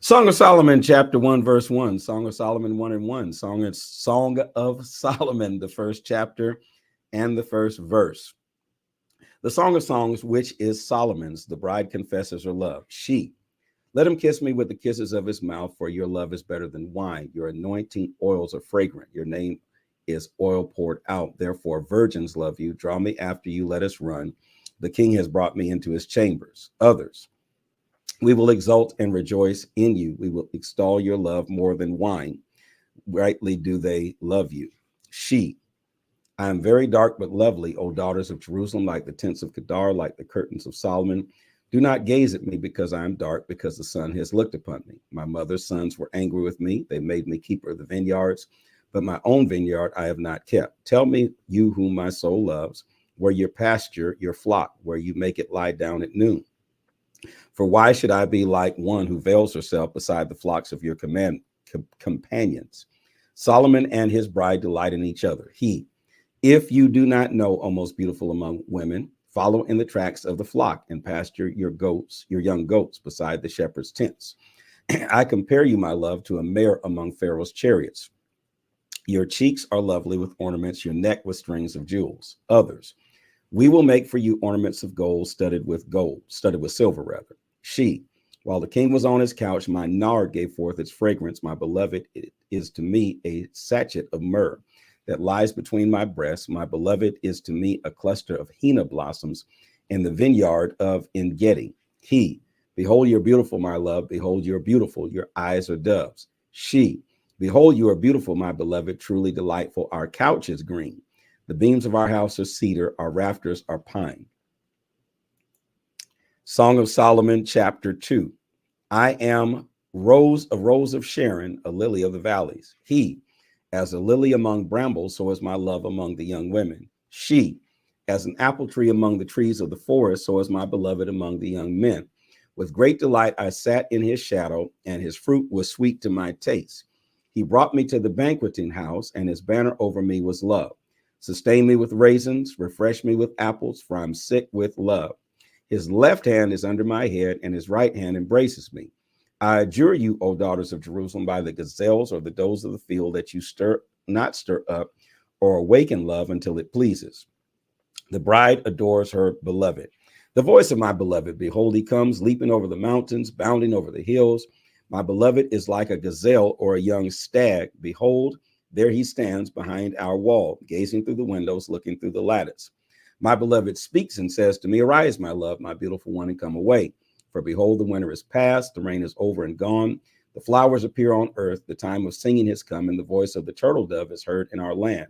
Song of Solomon, chapter 1, verse 1. Song of Solomon 1 and 1. Song of Solomon, the first chapter and the first verse. The Song of Songs, which is Solomon's, the bride confesses her love. She, let him kiss me with the kisses of his mouth, for your love is better than wine. Your anointing oils are fragrant. Your name is oil poured out. Therefore, virgins love you. Draw me after you. Let us run. The king has brought me into his chambers. Others, we will exult and rejoice in you. We will extol your love more than wine. Rightly do they love you. She, I am very dark but lovely, O daughters of Jerusalem, like the tents of Kedar, like the curtains of Solomon. Do not gaze at me because I am dark, because the sun has looked upon me. My mother's sons were angry with me. They made me keeper of the vineyards, but my own vineyard I have not kept. Tell me, you whom my soul loves, where your pasture, your flock, where you make it lie down at noon. For why should I be like one who veils herself beside the flocks of your companions? Solomon and his bride delight in each other. He, if you do not know, O most beautiful among women, follow in the tracks of the flock and pasture your goats, your young goats beside the shepherd's tents. I compare you, my love, to a mare among Pharaoh's chariots. Your cheeks are lovely with ornaments, your neck with strings of jewels. Others, we will make for you ornaments of studded with silver rather. She, while the king was on his couch, my nard gave forth its fragrance. My beloved, it is to me a sachet of myrrh that lies between my breasts. My beloved is to me a cluster of henna blossoms in the vineyard of En-gedi. He, behold, you're beautiful, my love. Behold, you're beautiful. Your eyes are doves. She, behold, you are beautiful, my beloved, truly delightful. Our couch is green. The beams of our house are cedar. Our rafters are pine. Song of Solomon, chapter 2. I am rose of Sharon, a lily of the valleys. He, as a lily among brambles, so is my love among the young women. She, as an apple tree among the trees of the forest, so is my beloved among the young men. With great delight I sat in his shadow, and his fruit was sweet to my taste. He brought me to the banqueting house, and his banner over me was love. Sustain me with raisins, refresh me with apples, for I'm sick with love. His left hand is under my head, and his right hand embraces me. I adjure you, O daughters of Jerusalem, by the gazelles or the does of the field, that you not stir up or awaken love until it pleases. The bride adores her beloved. The voice of my beloved, behold, he comes, leaping over the mountains, bounding over the hills. My beloved is like a gazelle or a young stag. Behold, there he stands behind our wall, gazing through the windows, looking through the lattice. My beloved speaks and says to me, arise, my love, my beautiful one, and come away. For behold, the winter is past, the rain is over and gone. The flowers appear on earth, the time of singing has come, and the voice of the turtle dove is heard in our land.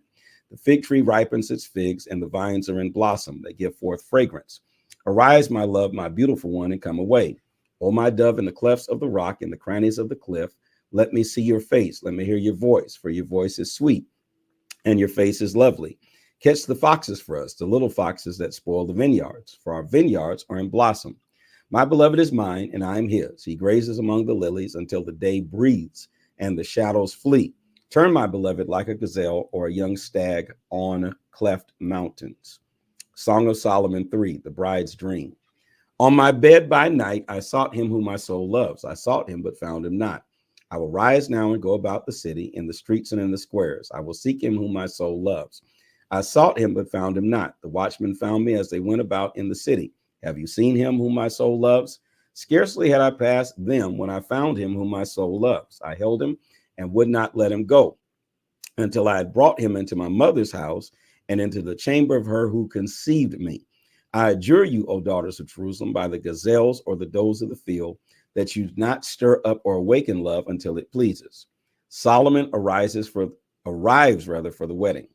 The fig tree ripens its figs, and the vines are in blossom. They give forth fragrance. Arise, my love, my beautiful one, and come away. O my dove, in the clefts of the rock, in the crannies of the cliff, let me see your face, let me hear your voice, for your voice is sweet, and your face is lovely. Catch the foxes for us, the little foxes that spoil the vineyards, for our vineyards are in blossom. My beloved is mine, and I am his. He grazes among the lilies until the day breathes and the shadows flee. Turn, my beloved, like a gazelle or a young stag on cleft mountains. Song of Solomon 3, the bride's dream. On my bed by night, I sought him whom my soul loves. I sought him, but found him not. I will rise now and go about the city, in the streets and in the squares. I will seek him whom my soul loves. I sought him, but found him not. The watchmen found me as they went about in the city. Have you seen him whom my soul loves? Scarcely had I passed them when I found him whom my soul loves. I held him and would not let him go until I had brought him into my mother's house and into the chamber of her who conceived me. I adjure you, O daughters of Jerusalem, by the gazelles or the does of the field, that you not stir up or awaken love until it pleases. Solomon arrives for the wedding.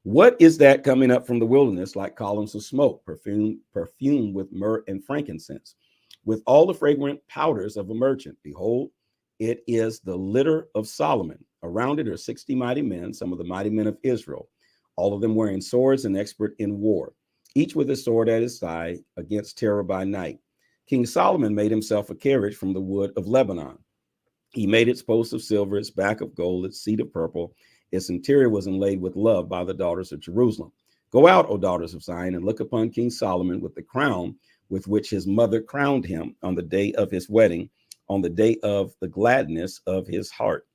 What is that coming up from the wilderness like columns of smoke, perfume with myrrh and frankincense, with all the fragrant powders of a merchant? Behold, it is the litter of Solomon. Around it are 60 mighty men, some of the mighty men of Israel, all of them wearing swords and expert in war, each with a sword at his side against terror by night. King Solomon made himself a carriage from the wood of Lebanon. He made its posts of silver, its back of gold, its seat of purple. Its interior was inlaid with love by the daughters of Jerusalem. Go out, O daughters of Zion, and look upon King Solomon with the crown with which his mother crowned him on the day of his wedding, on the day of the gladness of his heart.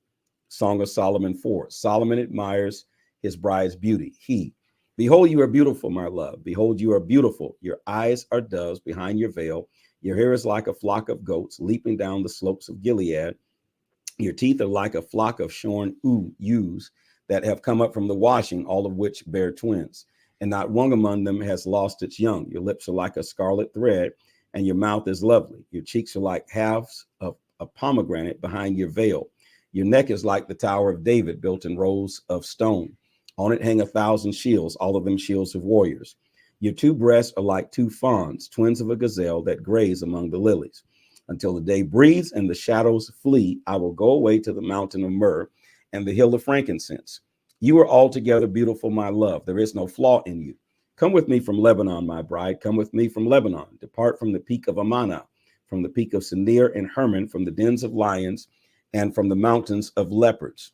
Song of Solomon 4. Solomon admires his bride's beauty. He, behold, you are beautiful, my love. Behold, you are beautiful. Your eyes are doves behind your veil. Your hair is like a flock of goats leaping down the slopes of Gilead. Your teeth are like a flock of shorn ewes that have come up from the washing, all of which bear twins. And not one among them has lost its young. Your lips are like a scarlet thread, and your mouth is lovely. Your cheeks are like halves of a pomegranate behind your veil. Your neck is like the Tower of David, built in rows of stone. On it hang 1,000 shields, all of them shields of warriors. Your two breasts are like two fawns, twins of a gazelle that graze among the lilies. Until the day breathes and the shadows flee, I will go away to the mountain of myrrh and the hill of frankincense. You are altogether beautiful, my love. There is no flaw in you. Come with me from Lebanon, my bride. Come with me from Lebanon. Depart from the peak of Amana, from the peak of Senir and Hermon, from the dens of lions, and from the mountains of leopards.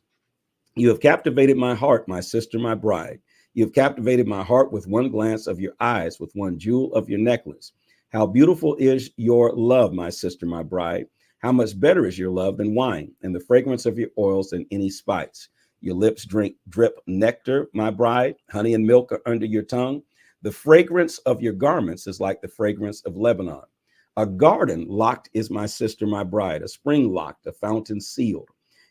You have captivated my heart, my sister, my bride. You have captivated my heart with one glance of your eyes, with one jewel of your necklace. How beautiful is your love, my sister, my bride. How much better is your love than wine, and the fragrance of your oils than any spice. Your lips drip nectar, my bride. Honey and milk are under your tongue. The fragrance of your garments is like the fragrance of Lebanon. A garden locked is my sister, my bride, a spring locked, a fountain sealed.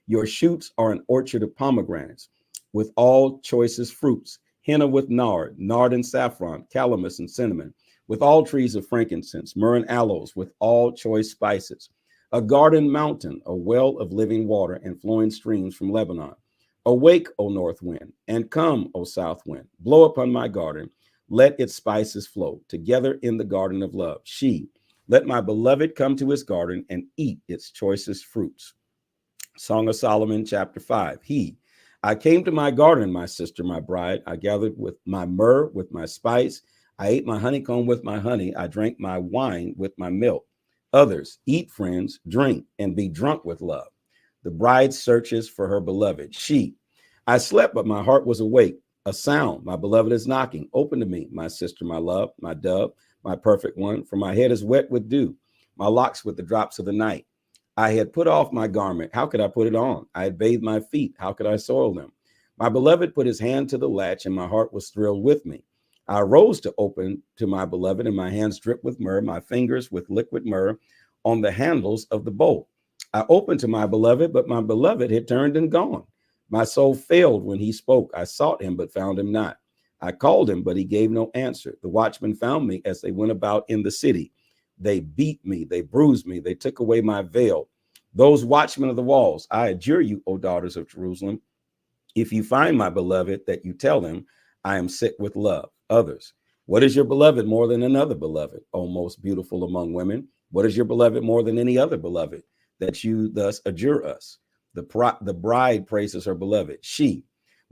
Your shoots are an orchard of pomegranates with all choicest fruits, henna with nard and saffron, calamus and cinnamon, with all trees of frankincense, myrrh and aloes, with all choice spices. A garden mountain, a well of living water and flowing streams from Lebanon. Awake, O north wind, and come, O south wind. Blow upon my garden. Let its spices flow together in the garden of love. Let my beloved come to his garden and eat its choicest fruits. Song of Solomon, chapter 5. I came to my garden, my sister, my bride. I gathered with my myrrh, with my spice. I ate my honeycomb with my honey. I drank my wine with my milk. Others, eat, friends, drink, and be drunk with love. The bride searches for her beloved. I slept, but my heart was awake. A sound, my beloved is knocking. Open to me, my sister, my love, my dove, my perfect one. For my head is wet with dew, my locks with the drops of the night. I had put off my garment. How could I put it on? I had bathed my feet. How could I soil them? My beloved put his hand to the latch, and my heart was thrilled with me. I arose to open to my beloved, and my hands dripped with myrrh, my fingers with liquid myrrh on the handles of the bowl. I opened to my beloved, but my beloved had turned and gone. My soul failed when he spoke. I sought him, but found him not. I called him, but he gave no answer. The watchmen found me as they went about in the city. They beat me, they bruised me, they took away my veil. Those watchmen of the walls, I adjure you, O daughters of Jerusalem, if you find my beloved, that you tell him, I am sick with love. Others, what is your beloved more than another beloved, O most beautiful among women? What is your beloved more than any other beloved, that you thus adjure us? The bride praises her beloved.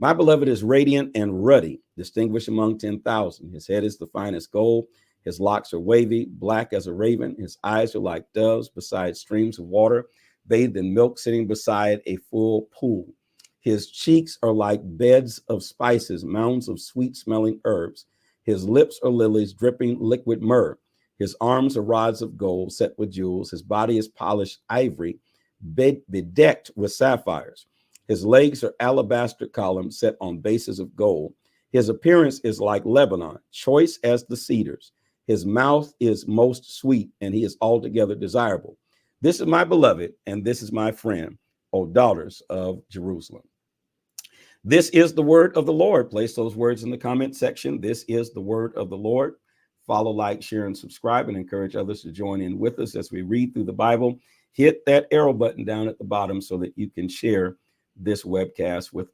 My beloved is radiant and ruddy, distinguished among 10,000. His head is the finest gold. His locks are wavy, black as a raven. His eyes are like doves beside streams of water, bathed in milk, sitting beside a full pool. His cheeks are like beds of spices, mounds of sweet-smelling herbs. His lips are lilies, dripping liquid myrrh. His arms are rods of gold set with jewels. His body is polished ivory, bedecked with sapphires. His legs are alabaster columns set on bases of gold. His appearance is like Lebanon, choice as the cedars. His mouth is most sweet, and he is altogether desirable. This is my beloved, and this is my friend, O daughters of Jerusalem. This is the word of the Lord. Place those words in the comment section. This is the word of the Lord. Follow, like, share, and subscribe, and encourage others to join in with us as we read through the Bible. Hit that arrow button down at the bottom so that you can share this webcast with